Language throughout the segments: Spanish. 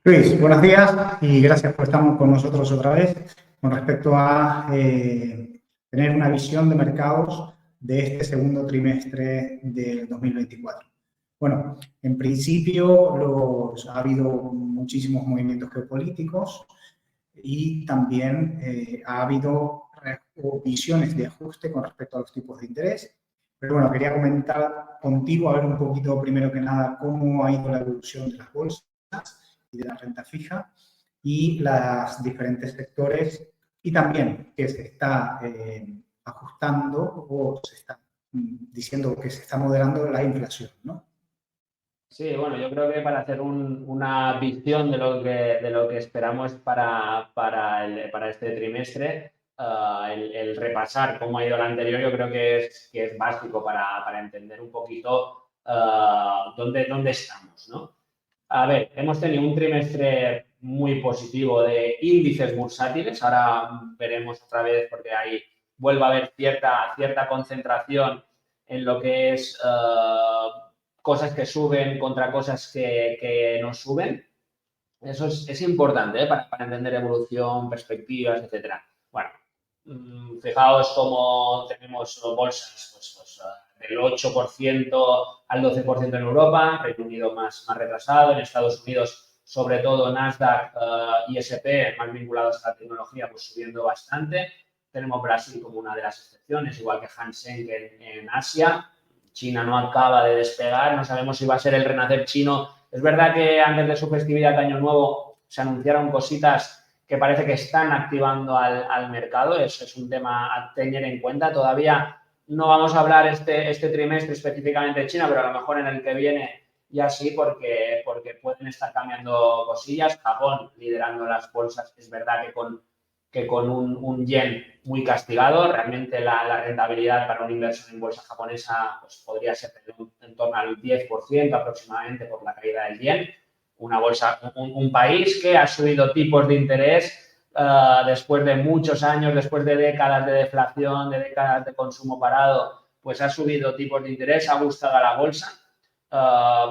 Luis, buenos días y gracias por estar con nosotros otra vez con respecto a tener una visión de mercados de este segundo trimestre del 2024. Bueno, en principio ha habido muchísimos movimientos geopolíticos y también ha habido visiones de ajuste con respecto a los tipos de interés. Pero bueno, quería comentar contigo, a ver un poquito primero que nada cómo ha ido la evolución de las bolsas y de la renta fija y los diferentes sectores y también que se está ajustando o se está diciendo que se está moderando la inflación, ¿no? Sí, bueno, yo creo que para hacer una visión de lo que esperamos para este trimestre, el repasar cómo ha ido el anterior, yo creo que es básico para entender un poquito dónde estamos, ¿no? A ver, hemos tenido un trimestre muy positivo de índices bursátiles. Ahora veremos otra vez porque ahí vuelve a haber cierta concentración en lo que es cosas que suben contra cosas que no suben. Eso es importante para entender evolución, perspectivas, etcétera. Bueno, fijaos cómo tenemos bolsas del 8% al 12% en Europa, Reino Unido más retrasado, en Estados Unidos, sobre todo Nasdaq y S&P, más vinculados a la tecnología, pues subiendo bastante. Tenemos Brasil como una de las excepciones, igual que Hang Seng en Asia. China no acaba de despegar, no sabemos si va a ser el renacer chino. Es verdad que antes de su festividad de Año Nuevo se anunciaron cositas que parece que están activando al mercado. Eso es un tema a tener en cuenta. Todavía no vamos a hablar este trimestre específicamente de China, pero a lo mejor en el que viene ya sí, porque pueden estar cambiando cosillas. Japón liderando las bolsas, es verdad que con un yen muy castigado, realmente la rentabilidad para una inversión en bolsa japonesa pues podría ser en torno al 10% aproximadamente por la caída del yen. Una bolsa, un país que ha subido tipos de interés después de muchos años, después de décadas de deflación, de décadas de consumo parado, pues ha subido tipos de interés, ha gustado a la bolsa.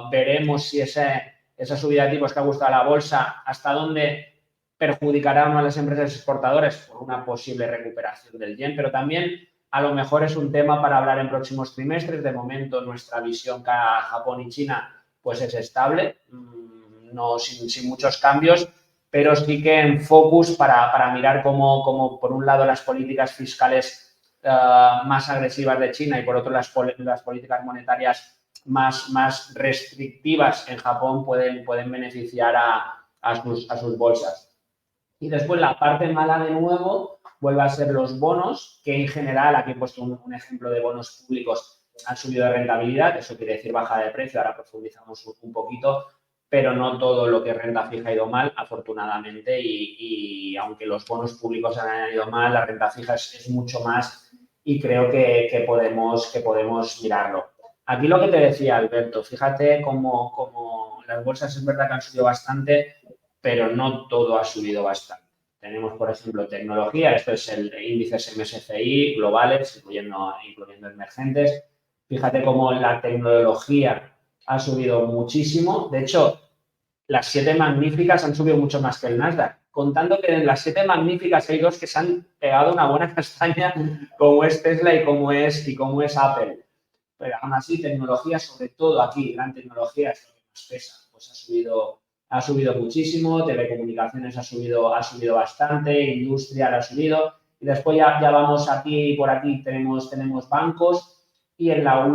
Veremos si esa subida de tipos que ha gustado a la bolsa, hasta dónde perjudicará a las empresas exportadoras por una posible recuperación del yen, pero también a lo mejor es un tema para hablar en próximos trimestres. De momento, nuestra visión a Japón y China pues es estable, no sin muchos cambios, pero sí que en focus para mirar cómo, por un lado, las políticas fiscales más agresivas de China y, por otro, las políticas monetarias más restrictivas en Japón pueden beneficiar a sus bolsas. Y después la parte mala de nuevo vuelve a ser los bonos, que en general, aquí he puesto un ejemplo de bonos públicos, han subido de rentabilidad, eso quiere decir baja de precio, ahora profundizamos un poquito, pero no todo lo que es renta fija ha ido mal, afortunadamente, y aunque los bonos públicos han ido mal, la renta fija es mucho más y creo que podemos mirarlo. Aquí lo que te decía, Alberto, fíjate cómo las bolsas es verdad que han subido bastante, pero no todo ha subido bastante. Tenemos, por ejemplo, tecnología, esto es el índice MSCI globales, incluyendo emergentes. Fíjate cómo la tecnología ha subido muchísimo. De hecho, las 7 magníficas han subido mucho más que el Nasdaq. Contando que en las 7 magníficas hay dos que se han pegado una buena castaña, como es Tesla y como es Apple. Pero aún así, tecnología, sobre todo aquí, gran tecnología, es lo que más pesa, pues ha subido muchísimo, telecomunicaciones ha subido bastante, industrial ha subido, y después ya vamos aquí, por aquí tenemos bancos, y por la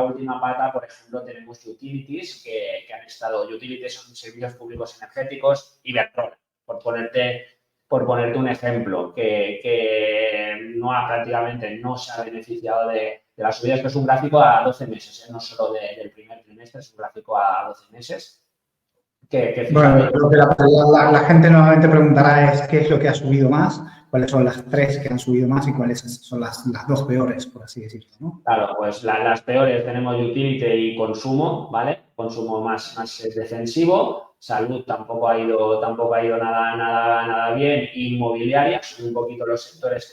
última pata, por ejemplo, tenemos utilities, que han estado, utilities son servicios públicos energéticos, Iberdrola, por ponerte un ejemplo, que prácticamente no se ha beneficiado de las subidas, que es un gráfico a 12 meses, no solo del primer trimestre, es un gráfico a 12 meses. Bueno, yo creo que la gente normalmente preguntará qué es lo que ha subido más, cuáles son las 3 que han subido más y cuáles son las 2 peores, por así decirlo, ¿no? Claro, pues las peores tenemos utility y consumo, ¿vale? Consumo más defensivo, salud tampoco ha ido nada bien, inmobiliaria, son un poquito los sectores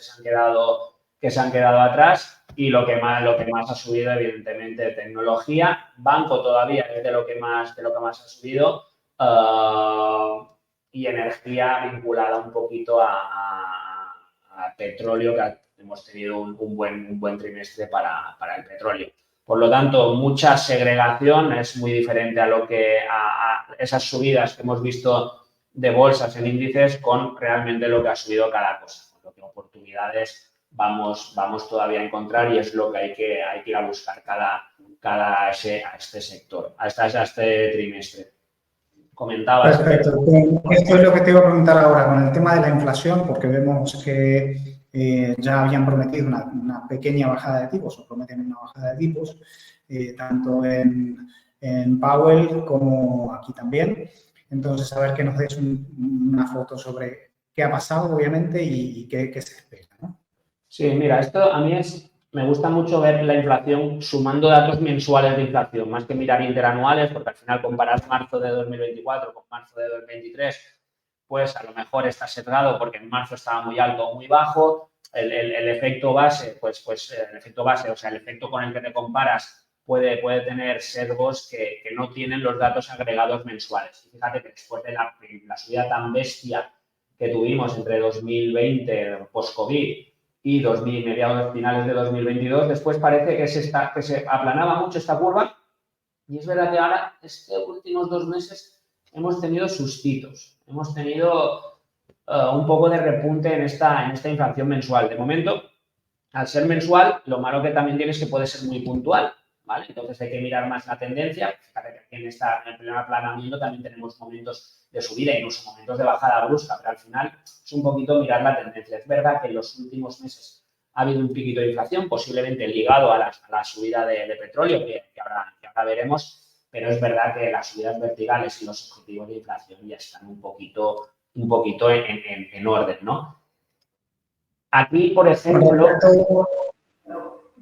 que se han quedado atrás, y lo que más ha subido, evidentemente, tecnología, banco todavía es de lo que más ha subido, y energía vinculada un poquito a petróleo, que hemos tenido un buen trimestre para el petróleo. Por lo tanto, mucha segregación, es muy diferente a lo que a esas subidas que hemos visto de bolsas en índices con realmente lo que ha subido cada cosa. Por lo que oportunidades vamos todavía a encontrar y es lo que hay que ir a buscar a este sector, a este trimestre. Comentabas. Perfecto. Esto es lo que te iba a preguntar ahora con el tema de la inflación, porque vemos que ya habían prometido una pequeña bajada de tipos, o prometen una bajada de tipos, tanto en Powell como aquí también. Entonces, a ver que nos des una foto sobre qué ha pasado, obviamente, y qué se espera, ¿no? Sí, mira, esto a mí me gusta mucho ver la inflación sumando datos mensuales de inflación, más que mirar interanuales, porque al final comparar marzo de 2024 con marzo de 2023, pues a lo mejor está sesgado porque en marzo estaba muy alto o muy bajo. El efecto base, el efecto base, o sea, el efecto con el que te comparas puede tener sesgos que no tienen los datos agregados mensuales. Y fíjate que después de la subida tan bestia que tuvimos entre 2020, post-COVID, y mediados finales de 2022, después parece que se aplanaba mucho esta curva y es verdad que ahora, estos últimos 2 meses, hemos tenido sustitos, hemos tenido un poco de repunte en esta inflación mensual. De momento, al ser mensual, lo malo que también tiene es que puede ser muy puntual, ¿vale? Entonces hay que mirar más la tendencia. Fíjate que aquí en el primer aplanamiento también tenemos momentos de subida, incluso momentos de bajada brusca, pero al final es un poquito mirar la tendencia. Es verdad que en los últimos meses ha habido un piquito de inflación, posiblemente ligado a la subida de petróleo, que ahora veremos, pero es verdad que las subidas verticales y los objetivos de inflación ya están un poquito en orden, ¿no? Aquí, por ejemplo...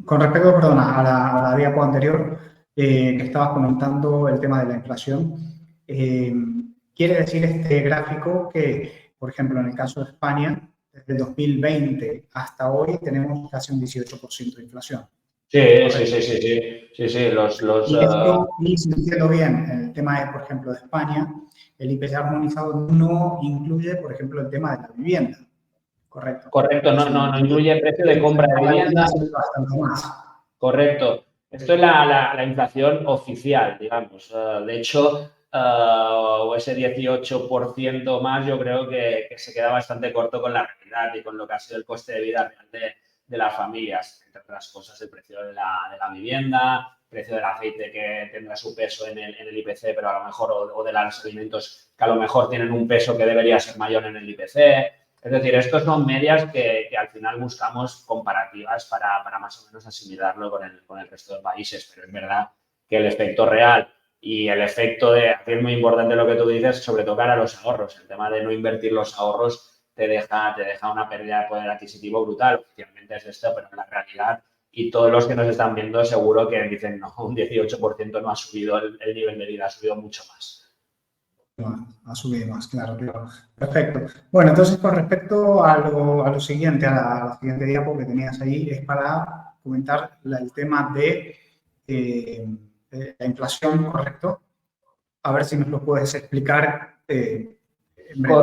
Con respecto, perdona, a la diapo anterior, que estabas comentando el tema de la inflación, quiere decir este gráfico que, por ejemplo, en el caso de España, desde 2020 hasta hoy tenemos casi un 18% de inflación. Sí. Y esto, y si entiendo bien, el tema es, por ejemplo, de España, el IPC armonizado no incluye, por ejemplo, el tema de la vivienda. Correcto. Correcto, no incluye el precio de compra de vivienda. Bastante más. Correcto. Esto es la inflación oficial, digamos. De hecho, ese 18% más yo creo que se queda bastante corto con la realidad y con lo que ha sido el coste de vida real de las familias. Entre otras cosas, el precio de la vivienda, el precio del aceite que tendrá su peso en el IPC, pero a lo mejor, o de los alimentos que a lo mejor tienen un peso que debería ser mayor en el IPC. Es decir, estos son medias que al final buscamos comparativas para más o menos asimilarlo con el resto de países, pero es verdad que el efecto real y el efecto aquí es muy importante lo que tú dices, sobre todo para los ahorros. El tema de no invertir los ahorros te deja una pérdida de poder adquisitivo brutal. Oficialmente es esto, pero en la realidad, y todos los que nos están viendo seguro que dicen, no, un 18% no ha subido el nivel de vida, ha subido mucho más. Ha subido más, claro. Perfecto. Bueno, entonces con respecto a lo siguiente, a la siguiente diapo que tenías ahí, es para comentar el tema de la inflación, ¿correcto? A ver si nos lo puedes explicar en breve.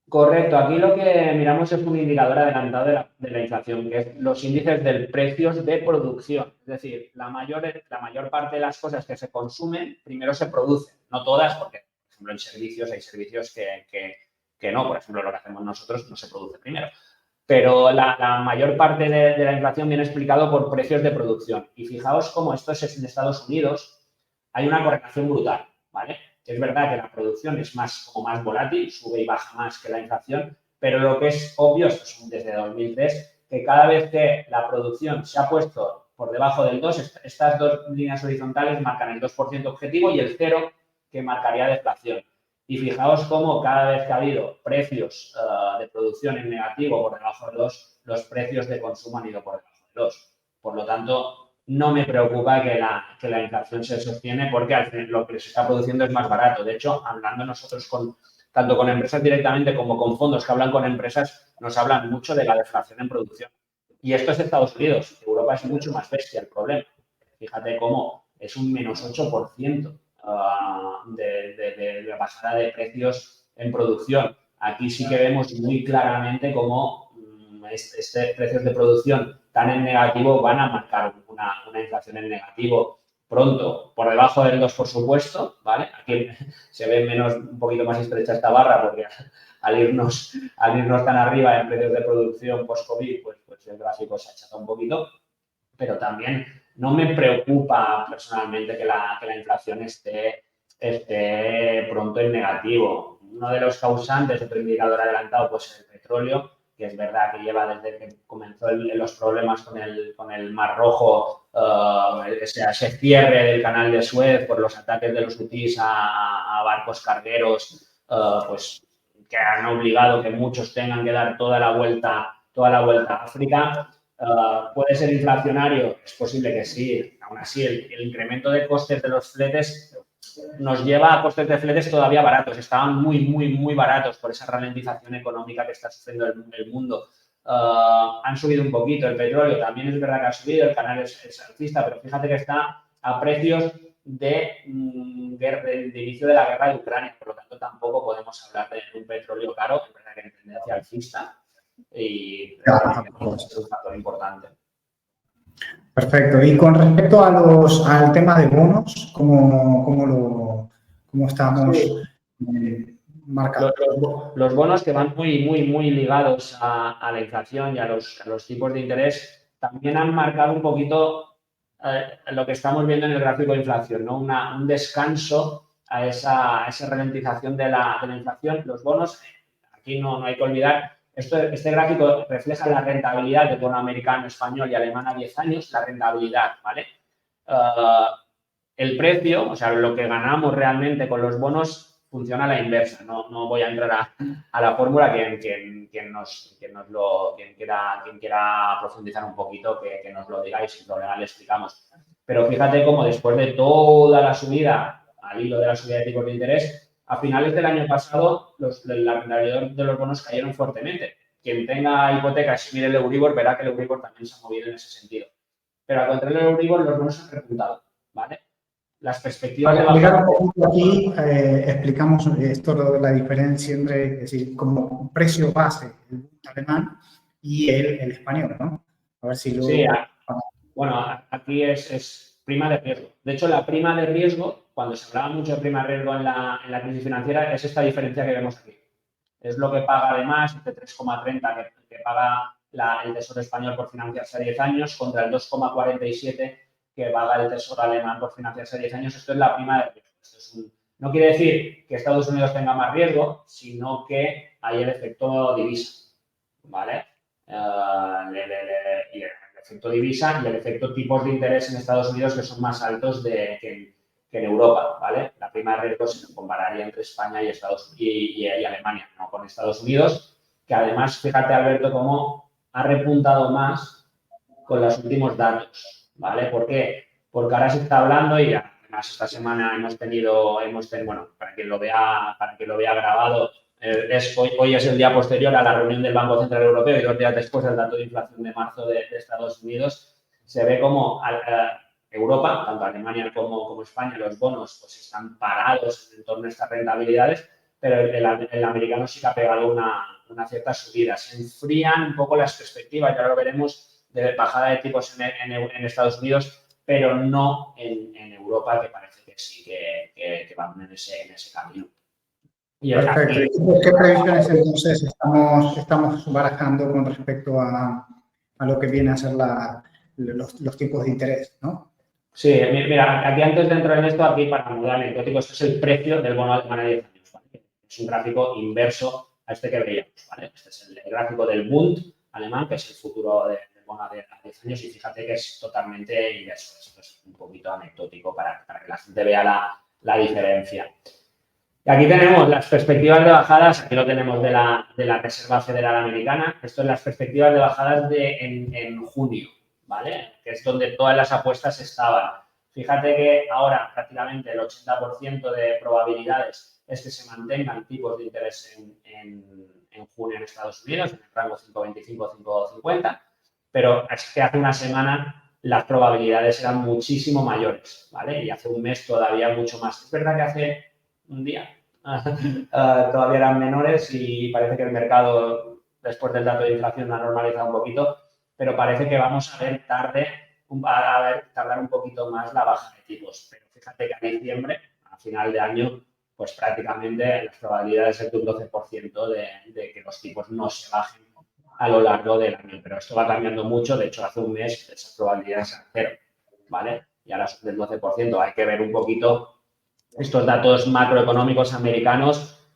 Correcto. Aquí lo que miramos es un indicador adelantado de la inflación, que es los índices de precios de producción. Es decir, la mayor parte de las cosas que se consumen primero se producen, no todas, porque por ejemplo, en servicios hay servicios que no. Por ejemplo, lo que hacemos nosotros no se produce primero. Pero la mayor parte de la inflación viene explicado por precios de producción. Y fijaos cómo esto es en Estados Unidos, hay una correlación brutal, ¿vale? Es verdad que la producción es más volátil, sube y baja más que la inflación, pero lo que es obvio, esto es desde 2003, que cada vez que la producción se ha puesto por debajo del 2, estas dos líneas horizontales marcan el 2% objetivo y el 0 que marcaría deflación. Y fijaos cómo cada vez que ha habido precios de producción en negativo por debajo de 2, los precios de consumo han ido por debajo de 2. Por lo tanto, no me preocupa que la inflación se sostiene porque al final lo que se está produciendo es más barato. De hecho, hablando nosotros tanto con empresas directamente como con fondos que hablan con empresas, nos hablan mucho de la deflación en producción. Y esto es Estados Unidos. Europa es mucho más bestia el problema. Fíjate cómo es un menos 8% de bajada de precios en producción. Aquí sí que vemos muy claramente cómo estos precios de producción tan en negativo van a marcar una inflación en negativo pronto, por debajo del 2, por supuesto, ¿vale? Aquí se ve un poquito más estrecha esta barra porque al irnos tan arriba en precios de producción post-COVID, pues el gráfico se achata un poquito, pero también no me preocupa personalmente que la inflación esté pronto en negativo. Uno de los causantes, otro indicador adelantado, pues el petróleo, que es verdad que lleva desde que comenzó los problemas con el Mar Rojo, ese cierre del canal de Suez por los ataques de los hutíes a barcos cargueros, pues que han obligado que muchos tengan que dar toda la vuelta a África. ¿Puede ser inflacionario? Es posible que sí. Aún así, el incremento de costes de los fletes nos lleva a costes de fletes todavía baratos. Estaban muy baratos por esa ralentización económica que está sufriendo el mundo. Han subido un poquito. El petróleo también es verdad que ha subido, el canal es alcista, pero fíjate que está a precios de inicio de la guerra de Ucrania. Por lo tanto, tampoco podemos hablar de un petróleo caro, es verdad que en tendencia alcista. Y es un factor importante. Perfecto. Y con respecto al tema de bonos, ¿cómo estamos marcados? Los bonos que van muy ligados a la inflación y a los tipos de interés también han marcado un poquito lo que estamos viendo en el gráfico de inflación, ¿no? Un descanso a esa ralentización de la inflación. Los bonos, aquí no hay que olvidar. Este gráfico refleja la rentabilidad del bono americano, español y alemán a 10 años, la rentabilidad, ¿vale? El precio, o sea, lo que ganamos realmente con los bonos funciona a la inversa. No voy a entrar a la fórmula. Quien quiera profundizar un poquito, que nos lo digáis, sin problema le explicamos. Pero fíjate cómo después de toda la subida, al hilo de la subida de tipos de interés, a finales del año pasado, la rentabilidad de los bonos cayeron fuertemente. Quien tenga hipotecas y mire el Euribor, verá que el Euribor también se ha movido en ese sentido. Pero al contrario del Euribor, los bonos han repuntado, ¿vale? Las perspectivas Para de bajada... explicar un poquito aquí, explicamos esto de la diferencia entre, es decir, como precio base, el alemán y el español, ¿no? A ver si lo... Sí, bueno, aquí es prima de riesgo. De hecho, la prima de riesgo, cuando se hablaba mucho de prima de riesgo en la crisis financiera, es esta diferencia que vemos aquí. Es lo que paga además, este 3,30 que paga el Tesoro español por financiarse a 10 años contra el 2,47 que paga el Tesoro alemán por financiarse a 10 años. Esto es la prima de riesgo. No quiere decir que Estados Unidos tenga más riesgo, sino que hay el efecto divisa, ¿vale? Y el efecto divisa y el efecto tipos de interés en Estados Unidos que son más altos que en Europa, ¿vale? La prima de riesgo se compararía entre España y Alemania, no con Estados Unidos, que además, fíjate, Alberto, cómo ha repuntado más con los últimos datos, ¿vale? ¿Por qué? Porque ahora se está hablando y además esta semana hemos tenido, bueno, para que lo vea grabado, hoy es el día posterior a la reunión del Banco Central Europeo y 2 días después del dato de inflación de marzo de Estados Unidos. Se ve como Europa, tanto Alemania como España, los bonos pues están parados en torno a estas rentabilidades, pero el americano sí que ha pegado una cierta subida. Se enfrían un poco las perspectivas, ya lo veremos, de bajada de tipos en Estados Unidos, pero no en Europa, que parece que sí que van en ese camino. Perfecto. ¿Qué previsiones entonces estamos barajando con respecto a lo que viene a ser los tipos de interés, ¿no? Sí, mira, aquí antes de entrar en esto, aquí para modo anecdótico, esto es el precio del bono alemán a 10 años, ¿vale? Es un gráfico inverso a este que veíamos, ¿vale? Este es el gráfico del Bund alemán, que es el futuro del bono a 10 años, y fíjate que es totalmente inverso. Esto es un poquito anecdótico para que la gente vea la diferencia. Y aquí tenemos las perspectivas de bajadas, aquí lo tenemos de la Reserva Federal Americana. Esto es las perspectivas de bajadas en junio, ¿vale? Que es donde todas las apuestas estaban. Fíjate que ahora prácticamente el 80% de probabilidades es que se mantengan tipos de interés en junio en Estados Unidos, en el rango 5,25-5,50, pero es que hace una semana las probabilidades eran muchísimo mayores, ¿vale? Y hace un mes todavía mucho más. Es verdad que hace un día todavía eran menores y parece que el mercado, después del dato de inflación, ha normalizado un poquito, pero parece que vamos a ver tardar un poquito más la baja de tipos. Pero fíjate que a diciembre, a final de año, pues prácticamente las probabilidades es de un 12% de que los tipos no se bajen a lo largo del año. Pero esto va cambiando mucho. De hecho, hace un mes esas probabilidades eran cero, ¿vale? Y ahora son del 12%. Hay que ver un poquito estos datos macroeconómicos americanos.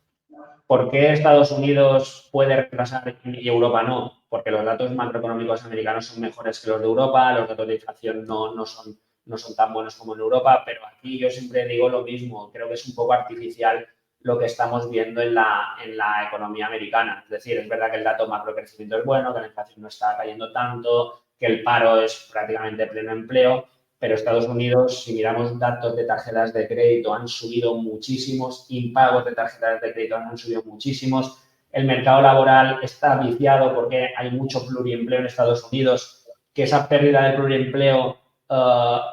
¿Por qué Estados Unidos puede retrasar y Europa no? Porque los datos macroeconómicos americanos son mejores que los de Europa, los datos de inflación no son tan buenos como en Europa, pero aquí yo siempre digo lo mismo, creo que es un poco artificial lo que estamos viendo en la economía americana. Es decir, es verdad que el dato macrocrecimiento es bueno, que la inflación no está cayendo tanto, que el paro es prácticamente pleno empleo, pero Estados Unidos, si miramos datos de tarjetas de crédito, han subido muchísimos, impagos de tarjetas de crédito han subido muchísimos, el mercado laboral está viciado porque hay mucho pluriempleo en Estados Unidos, que esa pérdida de pluriempleo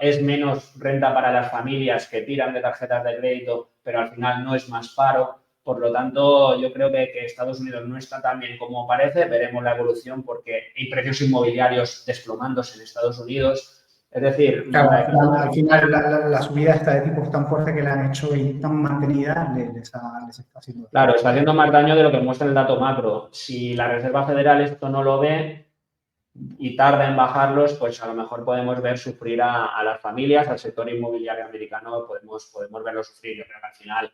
es menos renta para las familias que tiran de tarjetas de crédito, pero al final no es más paro. Por lo tanto, yo creo que Estados Unidos no está tan bien como parece. Veremos la evolución porque hay precios inmobiliarios desplomándose en Estados Unidos. Es decir, claro, al final la subida esta de tipos tan fuerte que la han hecho y tan mantenida les está haciendo. Claro, está haciendo más daño de lo que muestra el dato macro. Si la Reserva Federal esto no lo ve y tarda en bajarlos, pues a lo mejor podemos ver sufrir a las familias, al sector inmobiliario americano, podemos verlo sufrir. Yo creo que al final,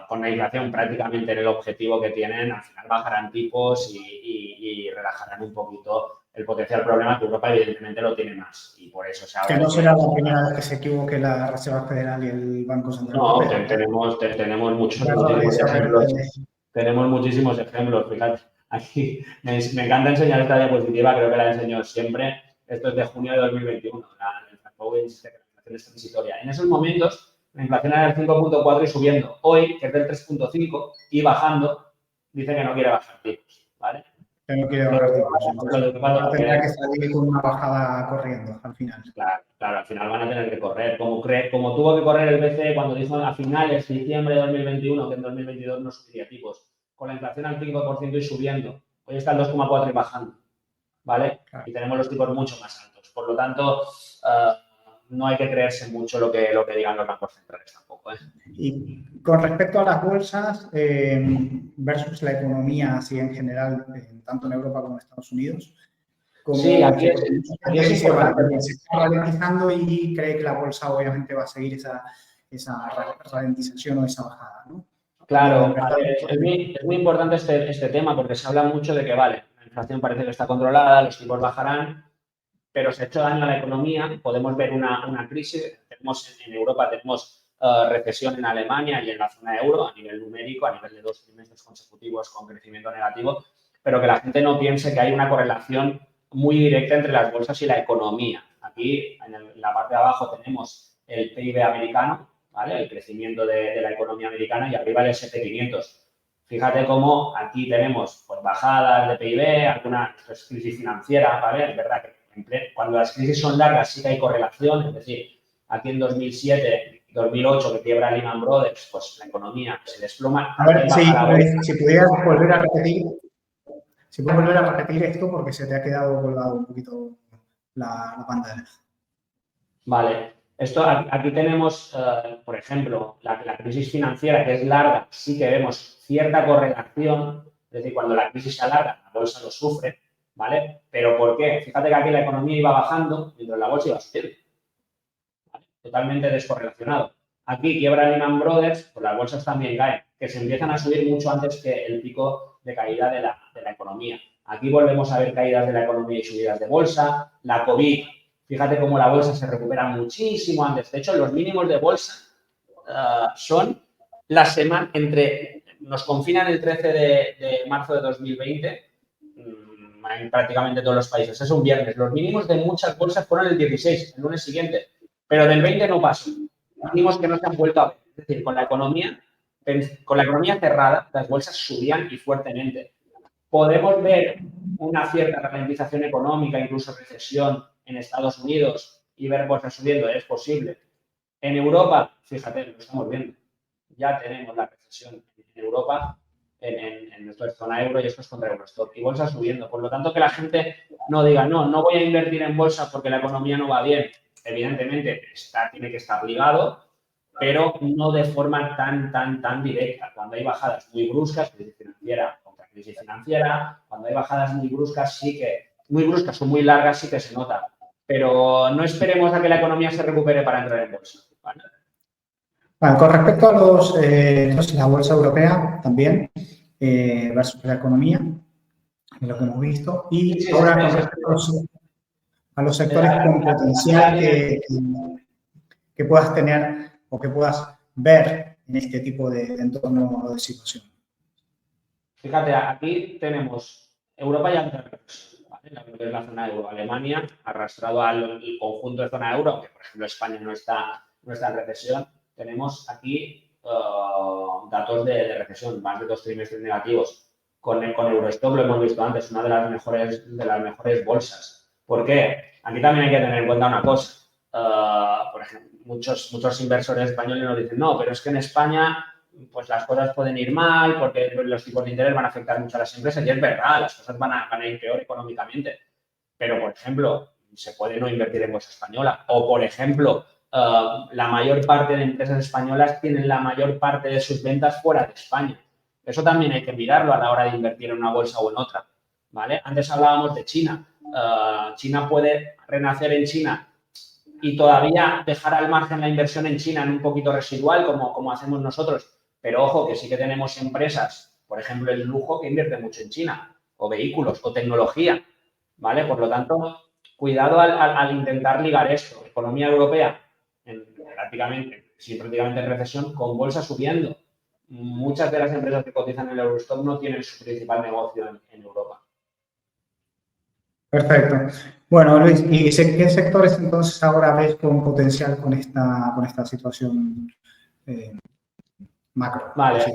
con la inflación prácticamente en el objetivo que tienen, al final bajarán tipos y relajarán un poquito el potencial problema, que Europa evidentemente lo tiene más y por eso se habla. Que no será la primera vez que se equivoque la Reserva Federal y el Banco Central Europeo. Tenemos muchísimos ejemplos. Tenemos muchísimos ejemplos, fíjate. Aquí me encanta enseñar esta diapositiva, creo que la enseño siempre. Esto es de junio de 2021, el inflación es transitoria. En esos momentos, la inflación era del 5.4 y subiendo. Hoy, que es del 3.5 y bajando, dice que no quiere bajar tipos, ¿vale? Que no quiere bajar tipos. Tendrá que salir con una bajada corriendo al final. Claro, al final van a tener que correr. Como tuvo que correr el BCE cuando dijo a finales de diciembre de 2021 que en 2022 no subiría tipos. Con la inflación al 5% y subiendo. Hoy está al 2,4 y bajando, ¿vale? Claro. Y tenemos los tipos mucho más altos. Por lo tanto, no hay que creerse mucho lo que digan los bancos centrales tampoco, ¿eh? Y con respecto a las bolsas versus la economía así en general, tanto en Europa como en Estados Unidos, sí, aquí es importante. Se está ralentizando y cree que la bolsa obviamente va a seguir esa ralentización o esa bajada, ¿no? Claro, es muy importante este tema porque se habla mucho de que, vale, la inflación parece que está controlada, los tipos bajarán, pero se ha hecho daño a la economía. Podemos ver una crisis. En Europa tenemos recesión en Alemania y en la zona euro a nivel numérico, a nivel de 2 trimestres consecutivos con crecimiento negativo, pero que la gente no piense que hay una correlación muy directa entre las bolsas y la economía. Aquí, en la parte de abajo, tenemos el PIB americano, ¿vale? El crecimiento de la economía americana y arriba el S&P 500. Fíjate cómo aquí tenemos pues, bajadas de PIB, alguna crisis financiera, ¿vale? Es verdad que cuando las crisis son largas sí que hay correlación, es decir, aquí en 2007, 2008 que quiebra Lehman Brothers, pues la economía se desploma. A ver, si pudieras volver a repetir, esto porque se te ha quedado colgado un poquito la pantalla. Vale, aquí tenemos, por ejemplo, la crisis financiera que es larga, sí que vemos cierta correlación, es decir, cuando la crisis se alarga, la bolsa lo sufre, ¿vale? ¿Pero por qué? Fíjate que aquí la economía iba bajando mientras la bolsa iba subiendo, ¿vale? Totalmente descorrelacionado. Aquí quiebra Lehman Brothers, pues las bolsas también caen, que se empiezan a subir mucho antes que el pico de caída de la economía. Aquí volvemos a ver caídas de la economía y subidas de bolsa. La COVID, fíjate cómo la bolsa se recupera muchísimo antes. De hecho, los mínimos de bolsa son la semana nos confinan el 13 de marzo de 2020 en prácticamente todos los países. Es un viernes. Los mínimos de muchas bolsas fueron el 16, el lunes siguiente. Pero del 20 no pasó. Mínimos que no se han vuelto a ver. Es decir, con la economía cerrada, las bolsas subían y fuertemente. Podemos ver una cierta ralentización económica, incluso recesión en Estados Unidos y ver bolsas subiendo es posible. En Europa, fíjate, lo estamos viendo. Ya tenemos la recesión en Europa, en nuestra zona euro, y esto es contra Eurostock. Y bolsa subiendo. Por lo tanto, que la gente no diga, no voy a invertir en bolsa porque la economía no va bien. Evidentemente, tiene que estar ligado, pero no de forma tan directa. Cuando hay bajadas muy bruscas, crisis financiera contra crisis financiera, cuando hay bajadas muy bruscas, muy bruscas o muy largas, sí que se nota. Pero no esperemos a que la economía se recupere para entrar en bolsa, ¿vale? Bueno, con respecto a entonces la bolsa europea también, versus la economía, es lo que hemos visto. Y Sí, ahora con respecto a los sectores con potencial que puedas tener o que puedas ver en este tipo de entorno o de situación. Fíjate, aquí tenemos Europa ya entra en recesión, ¿vale? La zona euro. Alemania, arrastrado al conjunto de zona euro, aunque por ejemplo España no está en recesión, tenemos aquí datos de recesión, más de 2 trimestres negativos. Con Eurostock lo hemos visto antes, una de las mejores bolsas. ¿Por qué? Aquí también hay que tener en cuenta una cosa. Por ejemplo, muchos inversores españoles nos dicen, no, pero es que en España pues las cosas pueden ir mal porque los tipos de interés van a afectar mucho a las empresas, y es verdad, las cosas van a ir peor económicamente. Pero, por ejemplo, se puede no invertir en bolsa española. O, por ejemplo, la mayor parte de empresas españolas tienen la mayor parte de sus ventas fuera de España. Eso también hay que mirarlo a la hora de invertir en una bolsa o en otra, ¿vale? Antes hablábamos de China. China puede renacer en China y todavía dejar al margen la inversión en China en un poquito residual, como hacemos nosotros. Pero ojo, que sí que tenemos empresas, por ejemplo, el lujo, que invierte mucho en China, o vehículos, o tecnología, ¿vale? Por lo tanto, cuidado al intentar ligar esto. Economía europea, prácticamente en recesión, con bolsa subiendo. Muchas de las empresas que cotizan en el Eurostock no tienen su principal negocio en Europa. Perfecto. Bueno, Luis, ¿y qué sectores entonces ahora ves con potencial con esta situación macro? Vale.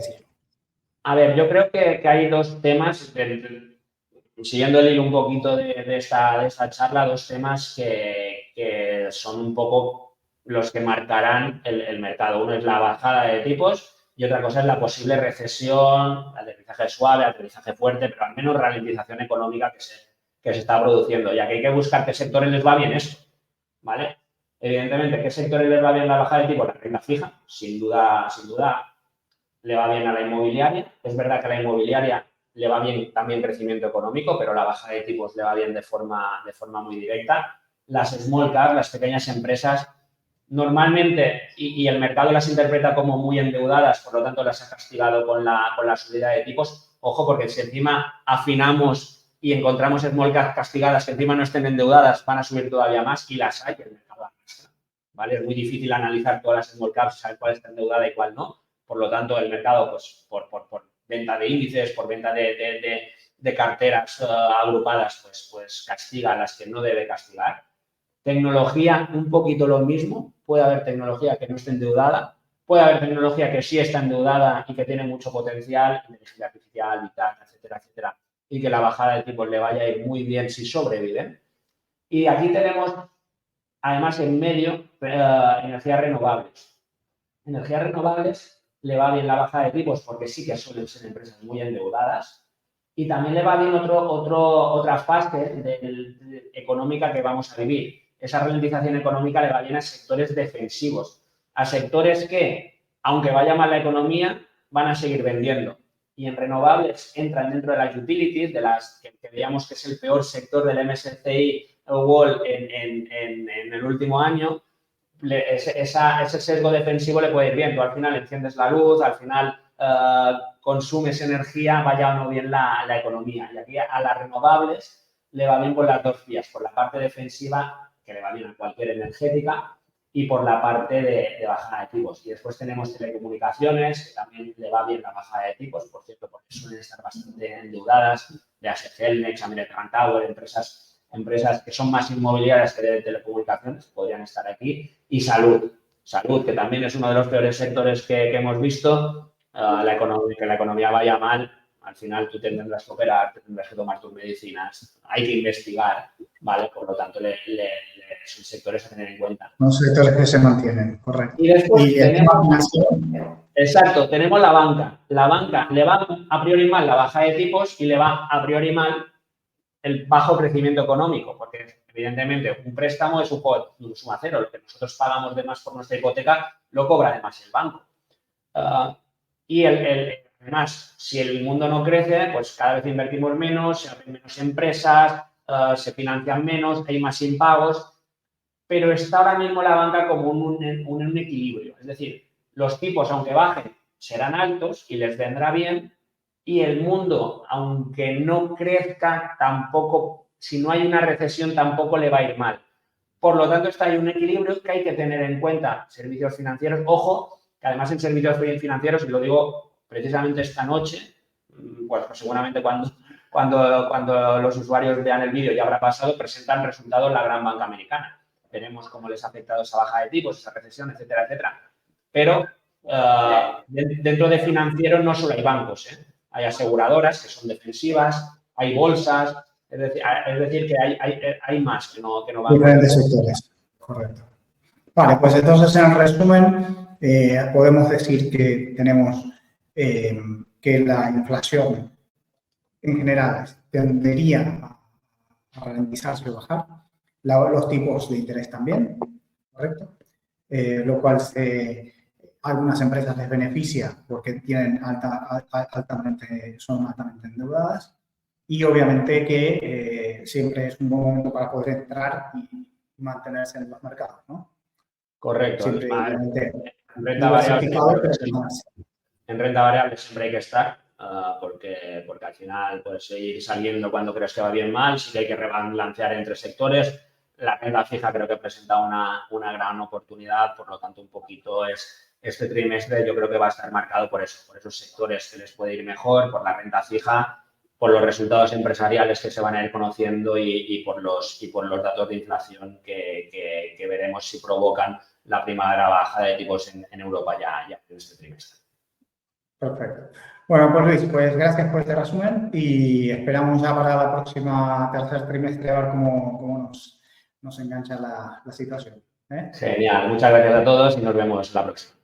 A ver, yo creo que hay dos temas, siguiendo el hilo un poquito de esta charla, dos temas que son un poco los que marcarán el mercado. Uno es la bajada de tipos y otra cosa es la posible recesión, aterrizaje suave, aterrizaje fuerte, pero al menos ralentización económica que se está produciendo. Ya que hay que buscar qué sectores les va bien esto, ¿vale? Evidentemente, ¿qué sectores les va bien la bajada de tipos? La renta fija, sin duda le va bien a la inmobiliaria. Es verdad que a la inmobiliaria le va bien también crecimiento económico, pero la bajada de tipos le va bien de forma muy directa. Las small caps, las pequeñas empresas, normalmente, y el mercado las interpreta como muy endeudadas, por lo tanto las ha castigado con la subida de tipos. Ojo, porque si encima afinamos y encontramos small caps castigadas que encima no estén endeudadas, van a subir todavía más, y las hay, el mercado arrastra, ¿vale? Es muy difícil analizar todas las small caps y saber cuál está endeudada y cuál no. Por lo tanto, el mercado, pues, por venta de índices, por venta de carteras agrupadas, pues castiga a las que no debe castigar. Tecnología, un poquito lo mismo. Puede haber tecnología que no esté endeudada, puede haber tecnología que sí está endeudada y que tiene mucho potencial, inteligencia artificial, vital, etcétera, etcétera, y que la bajada de tipos le vaya a ir muy bien si sobreviven. Y aquí tenemos, además, en medio, energías renovables. Energías renovables le va bien la bajada de tipos porque sí que suelen ser empresas muy endeudadas, y también le va bien otra fase económica que vamos a vivir. Esa ralentización económica le va bien a sectores defensivos, a sectores que, aunque vaya mal la economía, van a seguir vendiendo. Y en renovables entran dentro de las utilities, de las que veíamos que es el peor sector del MSCI World en el último año. Ese sesgo defensivo le puede ir bien. Tú al final enciendes la luz, al final consumes energía, vaya o no bien la economía. Y aquí a las renovables le va bien por las dos vías, por la parte defensiva, que le va bien a cualquier energética, y por la parte de bajada de tipos. Y después tenemos telecomunicaciones, que también le va bien la bajada de tipos, por cierto, porque suelen estar bastante endeudadas, de Celnex, American Tower, empresas que son más inmobiliarias que de telecomunicaciones, podrían estar aquí. Y salud, que también es uno de los peores sectores que hemos visto. Que la economía vaya mal, al final tú tendrás que operar, tendrás que tomar tus medicinas, hay que investigar, ¿vale? Por lo tanto, son sectores a tener en cuenta. Son sectores que se mantienen, correcto. Y después tenemos... Exacto, tenemos la banca. La banca le va a priori mal la baja de tipos y le va a priori mal el bajo crecimiento económico, porque evidentemente un préstamo es un suma cero, lo que nosotros pagamos de más por nuestra hipoteca lo cobra además el banco. Y además, si el mundo no crece, pues cada vez invertimos menos, se abren menos empresas, se financian menos, hay más impagos, pero está ahora mismo la banca como un equilibrio. Es decir, los tipos, aunque bajen, serán altos y les vendrá bien, y el mundo, aunque no crezca, tampoco, si no hay una recesión, tampoco le va a ir mal. Por lo tanto, está ahí un equilibrio que hay que tener en cuenta. Servicios financieros, ojo, que además en servicios financieros, y lo digo precisamente esta noche, pues seguramente cuando los usuarios vean el vídeo ya habrá pasado, presentan resultados la gran banca americana. Veremos cómo les ha afectado esa baja de tipos, esa recesión, etcétera, etcétera. Pero dentro de financieros no solo hay bancos, ¿eh? Hay aseguradoras que son defensivas, hay bolsas, es decir que hay más que no van. Diferentes sectores, correcto. Vale, pues entonces en resumen podemos decir que tenemos que la inflación en general tendería a ralentizarse o bajar, los tipos de interés también, correcto, lo cual algunas empresas les beneficia porque tienen son altamente endeudadas y obviamente que siempre es un buen momento para poder entrar y mantenerse en los mercados, ¿no? Correcto. Siempre, en renta variable siempre hay que estar porque al final puedes seguir saliendo cuando crees que va bien mal, sí que hay que rebalancear entre sectores. La renta fija creo que presenta una gran oportunidad, por lo tanto un poquito este trimestre yo creo que va a estar marcado por eso, por esos sectores que les puede ir mejor, por la renta fija, por los resultados empresariales que se van a ir conociendo y por los datos de inflación que veremos si provocan la primavera baja de tipos en Europa ya en este trimestre. Perfecto. Bueno, pues Luis, pues gracias por este resumen y esperamos ya para la próxima tercer trimestre a ver cómo nos engancha la situación. Genial, muchas gracias a todos y nos vemos la próxima.